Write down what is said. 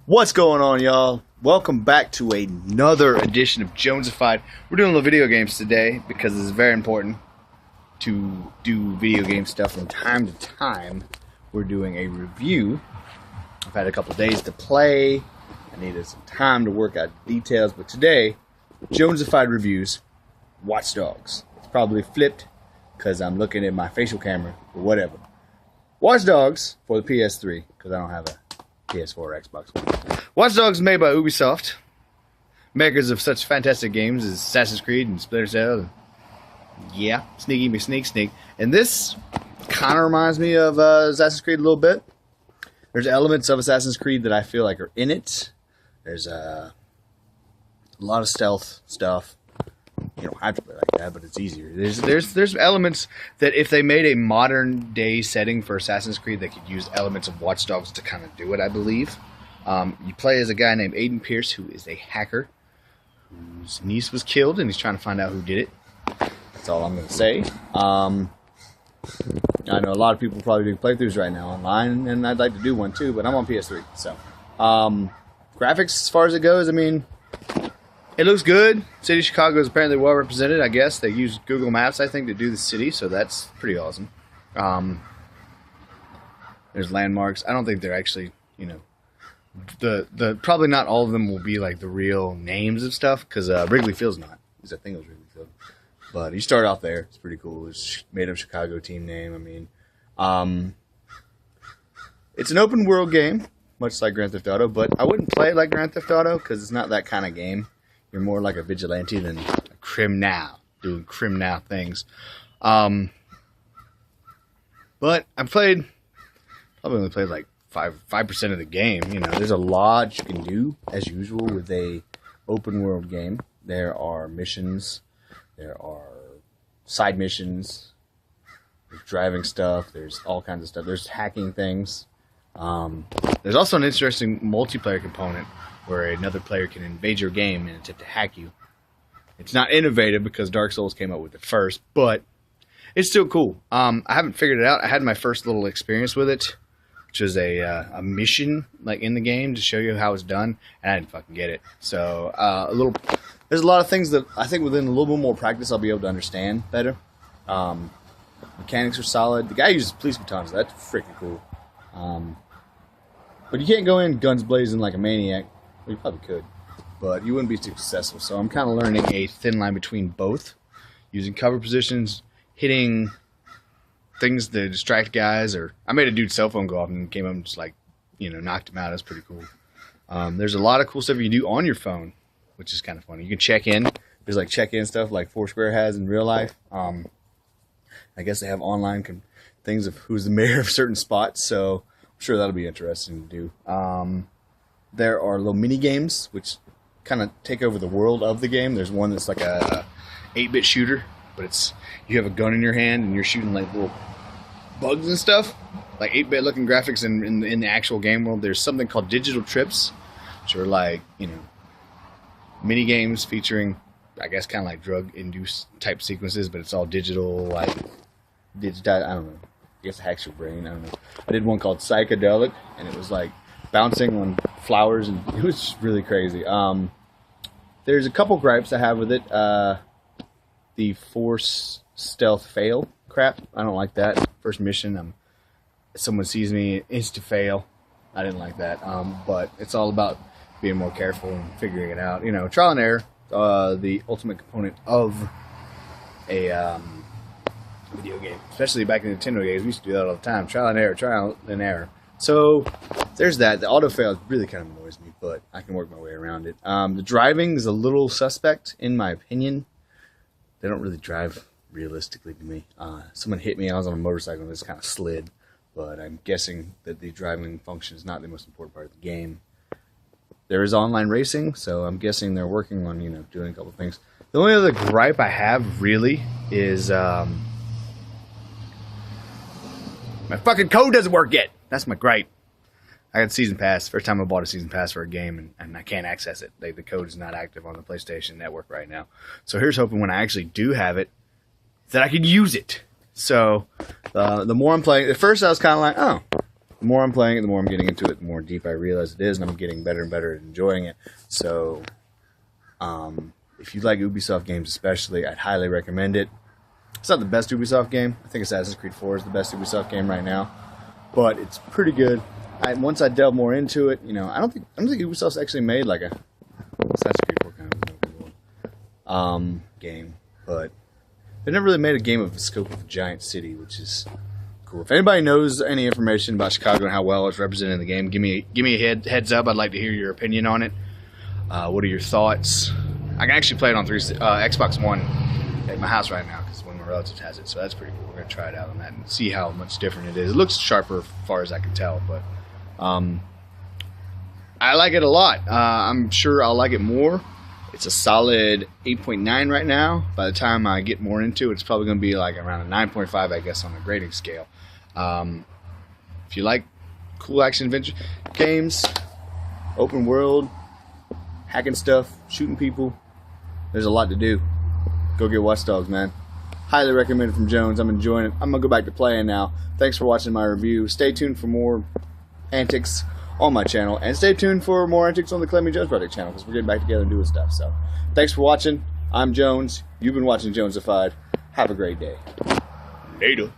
What's going on, y'all? Welcome back to another edition of Jonesafied. We're doing a little video games today because it's very important to do video game stuff from time to time. We're doing a review. I've had a couple days to play. I needed some time to work out details, but today, Jonesafied reviews Watch Dogs. It's probably flipped because I'm looking at my facial camera or whatever. Watch Dogs for the PS3 because I don't have a PS4 or Xbox One. Watch Dogs is made by Ubisoft, makers of such fantastic games as Assassin's Creed and Splinter Cell. And yeah, Sneaky McSneak. And this kind of reminds me of Assassin's Creed a little bit. There's elements of Assassin's Creed that I feel like are in it. There's a lot of stealth stuff. You don't have to play like that, but it's easier. There's elements that if they made a modern day setting for Assassin's Creed, they could use elements of Watch Dogs to kind of do it, I believe. You play as a guy named Aiden Pierce, who is a hacker whose niece was killed, and he's trying to find out who did it. That's all I'm going to say. I know a lot of people probably do playthroughs right now online, and I'd like to do one too, but I'm on PS3. So, graphics as far as it goes, I mean, it looks good. City of Chicago is apparently well represented, I guess. They use Google Maps, I think, to do the city, so that's pretty awesome. There's landmarks. I don't think they're actually, you know, the probably not all of them will be like the real names of stuff, because Wrigley Field's not. Because I think it was Wrigley Field. But you start off there. It's pretty cool. It's made up Chicago team name. I mean, it's an open world game, much like Grand Theft Auto, but I wouldn't play it like Grand Theft Auto because it's not that kind of game. You're more like a vigilante than a criminal, doing criminal things. But I probably only played like 5% of the game. You know, there's a lot you can do as usual with a open world game. There are missions, there are side missions, there's driving stuff, there's all kinds of stuff. There's hacking things. There's also an interesting multiplayer component where another player can invade your game and attempt to hack you. It's not innovative because Dark Souls came up with it first, but it's still cool. I haven't figured it out. I had my first little experience with it, which was a mission like in the game to show you how it's done, and I didn't fucking get it. So there's a lot of things that I think within a little bit more practice I'll be able to understand better. Mechanics are solid. The guy uses police batons. So that's freaking cool. But you can't go in guns blazing like a maniac. Well, you probably could, but you wouldn't be too successful. So I'm kind of learning a thin line between both, using cover positions, hitting things to distract guys, or I made a dude's cell phone go off and came up and just like, you know, knocked him out. That's pretty cool. There's a lot of cool stuff you can do on your phone, which is kind of funny. You can check in. There's like check-in stuff like Foursquare has in real life. I guess they have online things of who's the mayor of certain spots, so I'm sure that'll be interesting to do. There are little mini games which kind of take over the world of the game. There's one that's like a 8-bit shooter, but you have a gun in your hand and you're shooting like little bugs and stuff, like 8-bit looking graphics in the actual game world. There's something called digital trips, which are like, you know, mini games featuring, I guess, kind of like drug-induced type sequences, but it's all digital, like I don't know. I guess it hacks your brain. I don't know. I did one called Psychedelic, and it was like bouncing on flowers, and it was just really crazy. There's a couple gripes I have with it. The force stealth fail crap. I don't like that. First mission, someone sees me, insta fail. I didn't like that. But it's all about being more careful and figuring it out. You know, trial and error. The ultimate component of a video game, especially back in the Nintendo days, we used to do that all the time. Trial and error. So there's that. The auto fail really kind of annoys me, but I can work my way around it. The driving is a little suspect, in my opinion. They don't really drive realistically to me. Someone hit me. I was on a motorcycle and just kind of slid, but I'm guessing that the driving function is not the most important part of the game. There is online racing, so I'm guessing they're working on, you know, doing a couple things. The only other gripe I have really is my fucking code doesn't work yet. That's my gripe. I got season pass. First time I bought a season pass for a game, and I can't access it. The code is not active on the PlayStation Network right now. So here's hoping when I actually do have it, that I can use it. So the more I'm playing, at first I was kind of like, oh, the more I'm playing it, the more I'm getting into it, the more deep I realize it is, and I'm getting better and better at enjoying it. So, if you like Ubisoft games especially, I'd highly recommend it. It's not the best Ubisoft game. I think Assassin's Creed 4 is the best Ubisoft game right now, but it's pretty good. Once I delve more into it, you know, I don't think Ubisoft's actually made like a Assassin's Creed 4 kind of game, but they never really made a game of the scope of a giant city, which is cool. If anybody knows any information about Chicago and how well it's represented in the game, give me a heads up. I'd like to hear your opinion on it. What are your thoughts? I can actually play it on Xbox One at my house right now because one of my relatives has it, so that's pretty cool. We're gonna try it out on that and see how much different it is. It looks sharper as far as I can tell, but I like it a lot. I'm sure I'll like it more. It's a solid 8.9 right now. By the time I get more into it, it's probably going to be like around a 9.5, I guess, on the grading scale. If you like cool action adventure games, open world, hacking stuff, shooting people, there's a lot to do. Go get Watch Dogs, man. Highly recommended from Jones. I'm enjoying it. I'm going to go back to playing now. Thanks for watching my review. Stay tuned for more antics on my channel, and stay tuned for more antics on the Clem Jones Project channel because we're getting back together and doing stuff. So thanks for watching. I'm Jones. You've been watching Jonesafied. Have a great day. Later.